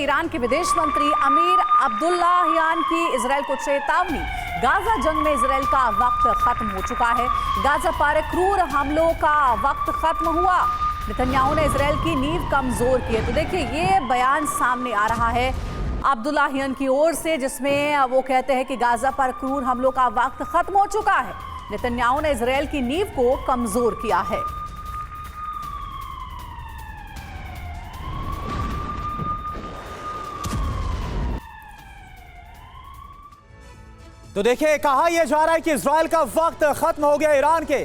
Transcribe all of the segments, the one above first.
Iran के विदेश मंत्री अमीर अब्दुल्लाहियान की इजराइल को चेतावनी। गाजा जंग में इजराइल का वक्त खत्म हो चुका है। गाजा पर क्रूर हमलों का वक्त खत्म हुआ। नेतन्याहू ने इजराइल की नींव कमजोर की है। तो देखिए ये बयान सामने आ रहा है अब्दुल्लाहियान की ओर से, जिसमें वो कहते हैं कि गाजा पर क्रूर हमलों का वक्त खत्म हो चुका है। नेतन्याहू ने इजराइल की नींव को कमजोर किया है। तो देखिए कहा यह जा रहा है कि इजराइल का वक्त खत्म हो गया। ईरान के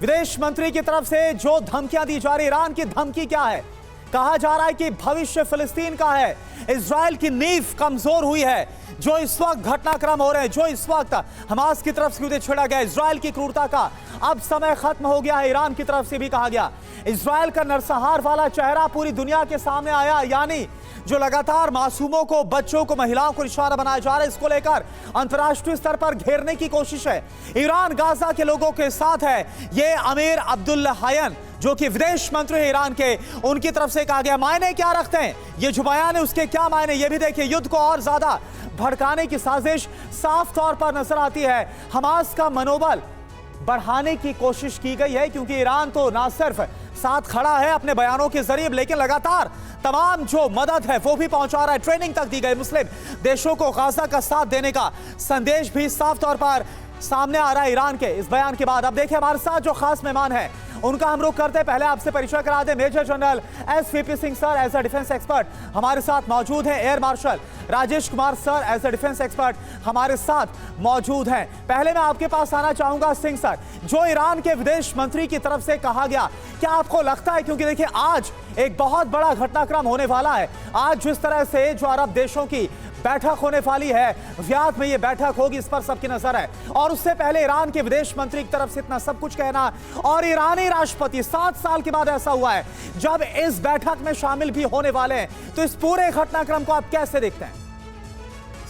विदेश मंत्री की तरफ से जो धमकियां दी जा रही, ईरान की धमकी क्या है? कहा जा रहा है कि भविष्य फिलिस्तीन का है। इजराइल की नींव कमजोर हुई है। जो इस वक्त घटनाक्रम हो रहे हैं, जो इस वक्त हमास की तरफ से छेड़ा गया, इजराइल की क्रूरता का अब समय खत्म हो गया है। ईरान की तरफ से भी कहा गया। इजराइल का नरसंहार वाला चेहरा पूरी दुनिया के सामने आया, यानी जो लगातार मासूमों को, बच्चों को, महिलाओं को निशाना बनाया जा रहा है, इसको लेकर अंतर्राष्ट्रीय स्तर पर घेरने की कोशिश है। ईरान गाजा के लोगों के साथ है। ये अमीर अब्दुल्लाहियान जो कि विदेश मंत्री है ईरान के, उनकी तरफ से कहा गया। मायने क्या रखते हैं ये जो बयान है, उसके क्या मायने, ये भी देखिए। युद्ध को और ज्यादा भड़काने की साजिश साफ तौर पर नजर आती है। हमास का मनोबल बढ़ाने की कोशिश की गई है, क्योंकि ईरान तो ना सिर्फ साथ खड़ा है अपने बयानों के जरिए, लेकिन लगातार तमाम जो मदद है वो भी पहुंचा रहा है। ट्रेनिंग तक दी गई। मुस्लिम देशों को गाजा का साथ देने का संदेश भी साफ तौर पर सामने आ रहा है ईरान के इस बयान के बाद। अब देखिए हमारे साथ जो खास मेहमान हैं उनका हम रुख करते हैं। पहले आपसे परिचय करा दें। Major general SVP Singh sir as a defence expert हमारे साथ मौजूद हैं। Air marshal Rajesh Kumar sir as a defence expert हमारे साथ मौजूद हैं। पहले मैं आपके पास आना चाहूंगा सिंह सर, जो ईरान के विदेश मंत्री की तरफ से कहा गया, क्या आपको लगता है, क्योंकि देखिए आज एक बहुत बड़ा घटनाक्रम होने वाला है। आज जिस तरह से जो अरब देशों की बैठक होने वाली है, रियाद में ये बैठक होगी, इस पर सबकी नजर है। और उससे पहले ईरान के विदेश मंत्री की तरफ से इतना सब कुछ कहना, और ईरानी राष्ट्रपति 7 साल के बाद ऐसा हुआ है जब इस बैठक में शामिल भी होने वाले हैं। तो इस पूरे घटनाक्रम को आप कैसे देखते हैं?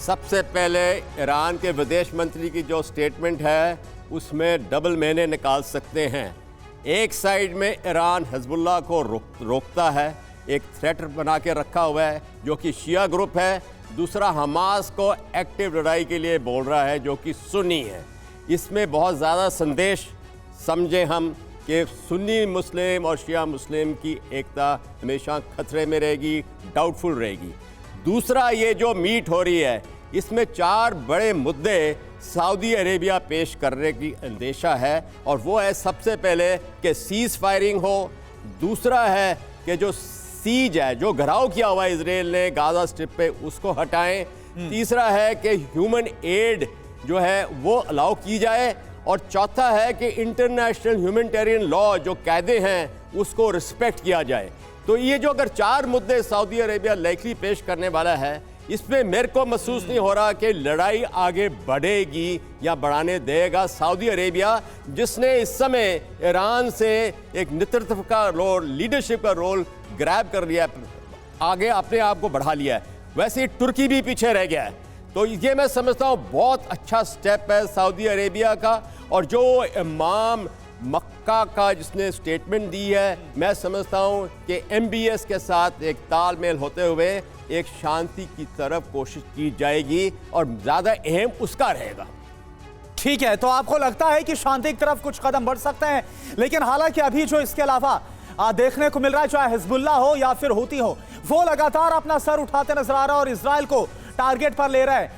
सबसे पहले ईरान के विदेश मंत्री की जो स्टेटमेंट है उसमें डबल मैंने निकाल सकते हैं। एक साइड में ईरान हिजबुल्लाह को रोकता है, एक थ्रेट बना के रखा हुआ है जो कि शिया ग्रुप है। दूसरा हमास को एक्टिव लड़ाई के लिए बोल रहा है जो कि सुन्नी है। इसमें बहुत ज़्यादा संदेश समझे हम कि सुन्नी मुस्लिम और शिया मुस्लिम की एकता हमेशा खतरे में रहेगी, डाउटफुल रहेगी। दूसरा ये जो मीट हो रही है इसमें 4 बड़े मुद्दे सऊदी अरेबिया पेश करने की अंदेशा है, और वो है सबसे पहले कि सीज़ फायरिंग हो। दूसरा है कि जो सीज है, जो घराव किया हुआ है इजराइल ने गाजा स्ट्रिप पे, उसको हटाएं। तीसरा है कि ह्यूमन एड जो है वो अलाउ की जाए, और चौथा है कि इंटरनेशनल ह्यूमैनिटेरियन लॉ जो कायदे हैं उसको रिस्पेक्ट किया जाए। तो ये जो अगर 4 मुद्दे सऊदी अरेबिया लाइकली पेश करने वाला है, इसमें मेरे को महसूस नहीं हो रहा कि लड़ाई आगे बढ़ेगी या बढ़ाने देगा सऊदी अरेबिया, जिसने इस समय ईरान से एक नेतृत्व का रोल, लीडरशिप का रोल ग्रैब कर लिया, आगे अपने आप को बढ़ा लिया है। वैसे ही तुर्की भी पीछे रह गया है। तो ये मैं समझता हूँ बहुत अच्छा स्टेप है सऊदी अरेबिया का। और जो इमाम मक्का का जिसने स्टेटमेंट दी है, मैं समझता हूँ कि MBS के साथ एक तालमेल होते हुए एक शांति की तरफ कोशिश की जाएगी, और ज़्यादा अहम उसका रहेगा। ठीक है, तो आपको लगता है कि शांति की तरफ कुछ कदम बढ़ सकते हैं, लेकिन हालांकि अभी जो इसके अलावा देखने को मिल रहा है, चाहे हिजबुल्लाह हो या फिर हूती हो, वो लगातार अपना सर उठाते नजर आ रहा है और इजराइल को टारगेट पर ले रहा है।